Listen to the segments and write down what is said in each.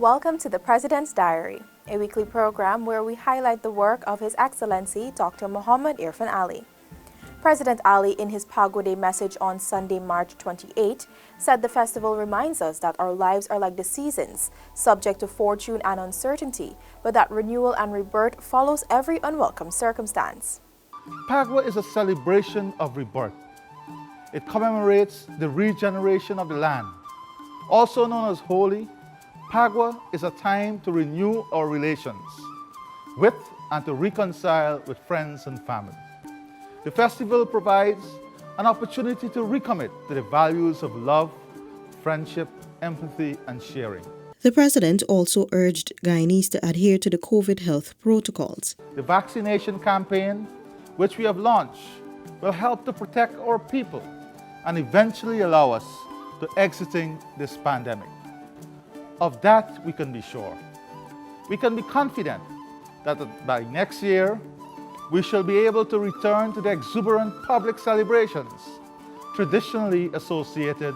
Welcome to the President's Diary, a weekly program where we highlight the work of His Excellency Dr. Mohamed Irfaan Ali. President Ali, in his Pagwa Day message on Sunday, March 28, said the festival reminds us that our lives are like the seasons, subject to fortune and uncertainty, but that renewal and rebirth follows every unwelcome circumstance. Pagwa is a celebration of rebirth. It commemorates the regeneration of the land. Also known as Holi, Pagwa is a time to renew our relations with and to reconcile with friends and family. The festival provides an opportunity to recommit to the values of love, friendship, empathy, and sharing. The President also urged Guyanese to adhere to the COVID health protocols. The vaccination campaign, which we have launched, will help to protect our people and eventually allow us to exiting this pandemic. Of that, we can be sure. We can be confident that by next year, we shall be able to return to the exuberant public celebrations traditionally associated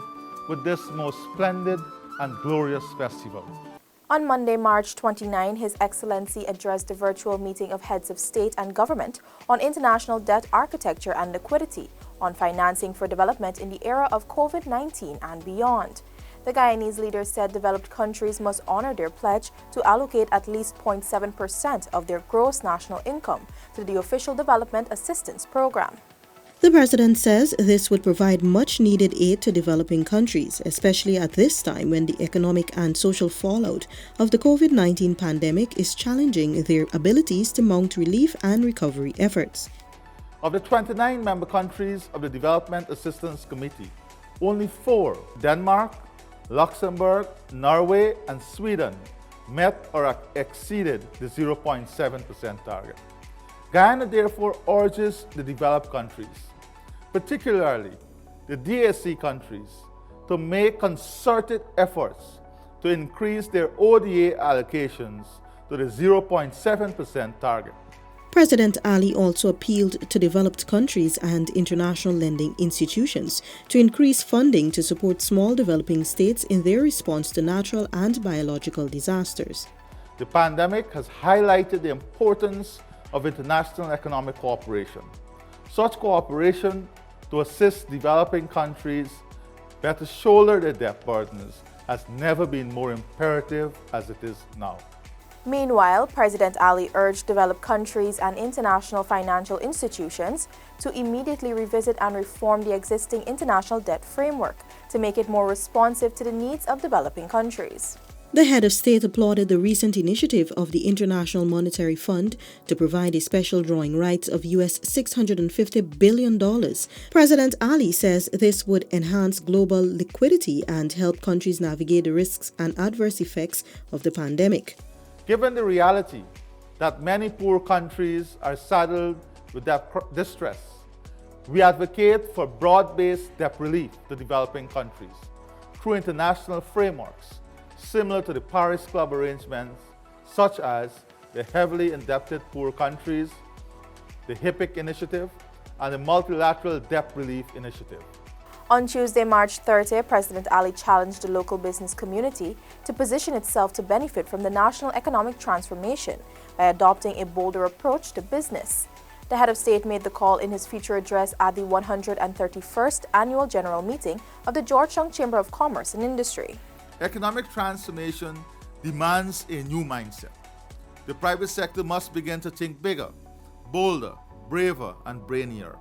with this most splendid and glorious festival. On Monday, March 29, His Excellency addressed a virtual meeting of heads of state and government on international debt architecture and liquidity, on financing for development in the era of COVID-19 and beyond. The Guyanese leader said developed countries must honor their pledge to allocate at least 0.7% of their gross national income to the official development assistance program. The President says this would provide much-needed aid to developing countries, especially at this time when the economic and social fallout of the COVID-19 pandemic is challenging their abilities to mount relief and recovery efforts. Of the 29 member countries of the Development Assistance Committee, only 4, Denmark, Luxembourg, Norway, and Sweden, met or exceeded the 0.7% target. Guyana therefore urges the developed countries, particularly the DAC countries, to make concerted efforts to increase their ODA allocations to the 0.7% target. President Ali also appealed to developed countries and international lending institutions to increase funding to support small developing states in their response to natural and biological disasters. The pandemic has highlighted the importance of international economic cooperation. Such cooperation to assist developing countries better shoulder their debt burdens has never been more imperative as it is now. Meanwhile, President Ali urged developed countries and international financial institutions to immediately revisit and reform the existing international debt framework to make it more responsive to the needs of developing countries. The head of state applauded the recent initiative of the International Monetary Fund to provide a special drawing rights of US $650 billion. President Ali says this would enhance global liquidity and help countries navigate the risks and adverse effects of the pandemic. Given the reality that many poor countries are saddled with debt distress, we advocate for broad-based debt relief to developing countries through international frameworks similar to the Paris Club arrangements, such as the Heavily Indebted Poor Countries, the HIPIC Initiative, and the Multilateral Debt Relief Initiative. On Tuesday, March 30, President Ali challenged the local business community to position itself to benefit from the national economic transformation by adopting a bolder approach to business. The head of state made the call in his feature address at the 131st Annual General Meeting of the Georgetown Chamber of Commerce and Industry. Economic transformation demands a new mindset. The private sector must begin to think bigger, bolder, braver, and brainier.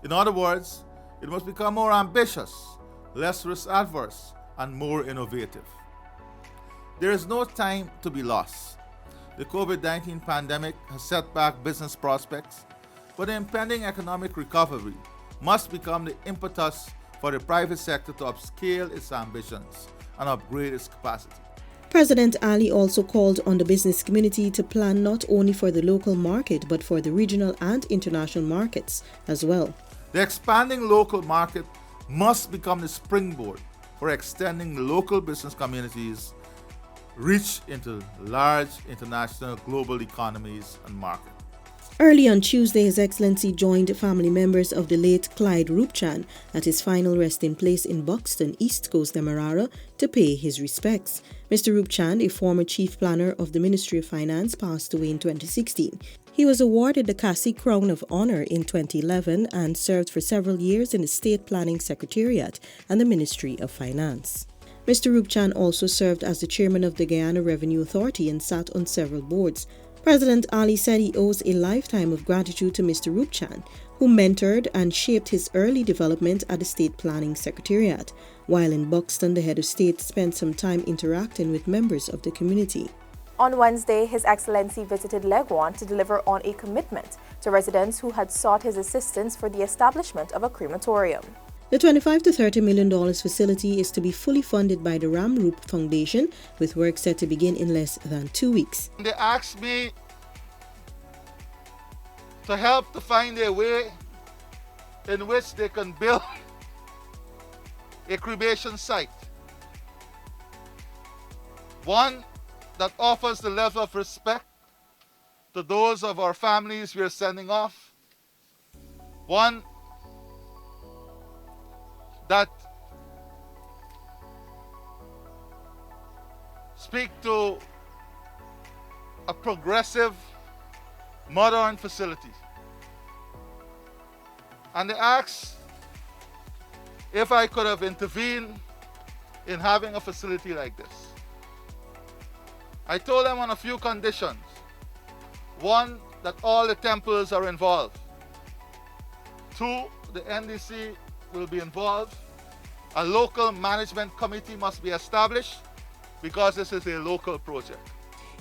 In other words, it must become more ambitious, less risk-averse, and more innovative. There is no time to be lost. The COVID-19 pandemic has set back business prospects, but the impending economic recovery must become the impetus for the private sector to upscale its ambitions and upgrade its capacity. President Ali also called on the business community to plan not only for the local market but for the regional and international markets as well. The expanding local market must become the springboard for extending the local business communities' reach into large international global economies and markets. Early on Tuesday, His Excellency joined family members of the late Clyde Rupchan at his final resting place in Buxton, East Coast, Demerara, to pay his respects. Mr. Rupchan, a former chief planner of the Ministry of Finance, passed away in 2016. He was awarded the Cassie Crown of Honor in 2011 and served for several years in the State Planning Secretariat and the Ministry of Finance. Mr. Rupchan also served as the chairman of the Guyana Revenue Authority and sat on several boards. President Ali said he owes a lifetime of gratitude to Mr. Rupchan, who mentored and shaped his early development at the State Planning Secretariat. While in Buxton, the head of state spent some time interacting with members of the community. On Wednesday, His Excellency visited Leguan to deliver on a commitment to residents who had sought his assistance for the establishment of a crematorium. The $25 to $30 million facility is to be fully funded by the Ramroop Foundation, with work set to begin in less than 2 weeks. They asked me to help to find a way in which they can build a cremation site. One that offers the level of respect to those of our families we are sending off. One that speak to a progressive, modern facility. And they asked if I could have intervened in having a facility like this. I told them on a few conditions. One, that all the temples are involved. Two, the NDC will be involved. A local management committee must be established because this is a local project.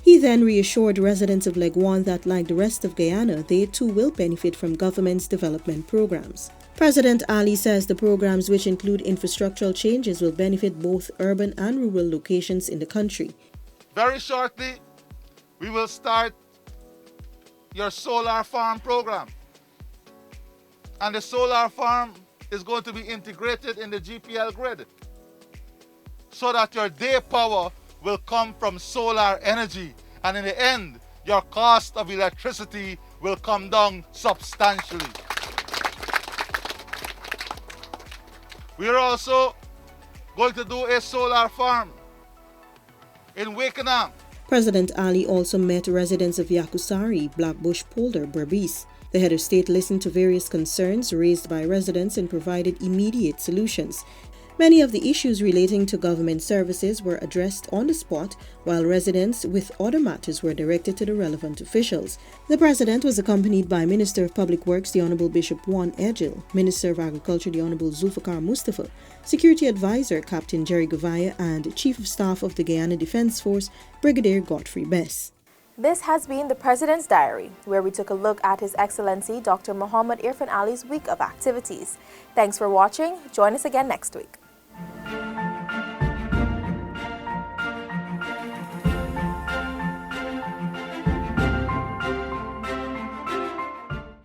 He then reassured residents of Leguan that, like the rest of Guyana, they too will benefit from government's development programs. President Ali says the programs, which include infrastructural changes, will benefit both urban and rural locations in the country. Very shortly, we will start your solar farm program. And the solar farm is going to be integrated in the GPL grid so that your day power will come from solar energy, and in the end your cost of electricity will come down substantially. We are also going to do a solar farm in Wakenham. President Ali also met residents of Yakusari, Blackbush Polder, Berbice. The head of state listened to various concerns raised by residents and provided immediate solutions. Many of the issues relating to government services were addressed on the spot, while residents with other matters were directed to the relevant officials. The president was accompanied by Minister of Public Works, the Honorable Bishop Juan Edgil, Minister of Agriculture, the Honorable Zulfikar Mustafa, Security Advisor, Captain Jerry Gavaya, and Chief of Staff of the Guyana Defense Force, Brigadier Godfrey Bess. This has been the President's Diary, where we took a look at His Excellency Dr. Mohamed Irfaan Ali's week of activities. Thanks for watching. Join us again next week.